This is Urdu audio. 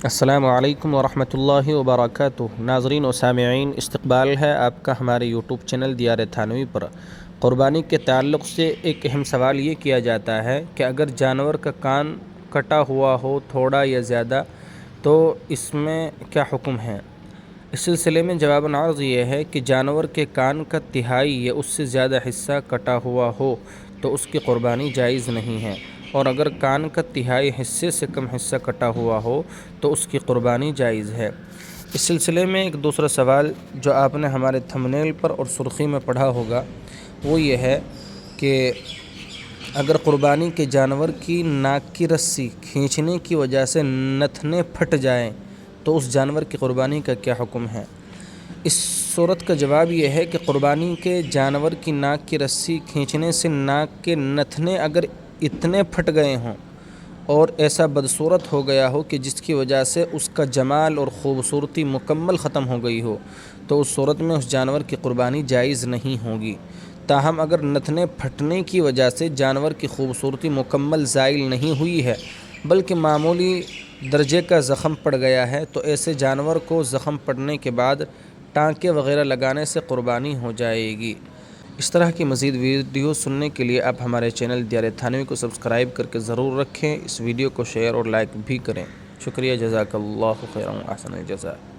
السلام علیکم ورحمۃ اللہ وبرکاتہ۔ ناظرین و سامعین، استقبال ہے آپ کا ہمارے یوٹیوب چینل دیار تھانوی پر۔ قربانی کے تعلق سے ایک اہم سوال یہ کیا جاتا ہے کہ اگر جانور کا کان کٹا ہوا ہو تھوڑا یا زیادہ تو اس میں کیا حکم ہے؟ اس سلسلے میں جواب عرض یہ ہے کہ جانور کے کان کا تہائی یا اس سے زیادہ حصہ کٹا ہوا ہو تو اس کی قربانی جائز نہیں ہے، اور اگر کان کا تہائی حصے سے کم حصہ کٹا ہوا ہو تو اس کی قربانی جائز ہے۔ اس سلسلے میں ایک دوسرا سوال جو آپ نے ہمارے تھمبنیل پر اور سرخی میں پڑھا ہوگا وہ یہ ہے کہ اگر قربانی کے جانور کی ناک کی رسی کھینچنے کی وجہ سے نتھنے پھٹ جائیں تو اس جانور کی قربانی کا کیا حکم ہے؟ اس صورت کا جواب یہ ہے کہ قربانی کے جانور کی ناک کی رسی کھینچنے سے ناک کے نتھنے اگر اتنے پھٹ گئے ہوں اور ایسا بدصورت ہو گیا ہو کہ جس کی وجہ سے اس کا جمال اور خوبصورتی مکمل ختم ہو گئی ہو تو اس صورت میں اس جانور کی قربانی جائز نہیں ہوگی۔ تاہم اگر نتھنے پھٹنے کی وجہ سے جانور کی خوبصورتی مکمل زائل نہیں ہوئی ہے بلکہ معمولی درجے کا زخم پڑ گیا ہے تو ایسے جانور کو زخم پڑنے کے بعد ٹانکے وغیرہ لگانے سے قربانی ہو جائے گی۔ اس طرح کی مزید ویڈیو سننے کے لیے آپ ہمارے چینل دیار تھانوی کو سبسکرائب کر کے ضرور رکھیں۔ اس ویڈیو کو شیئر اور لائک بھی کریں۔ شکریہ، جزاک اللہ خیرا و احسن الجزاء۔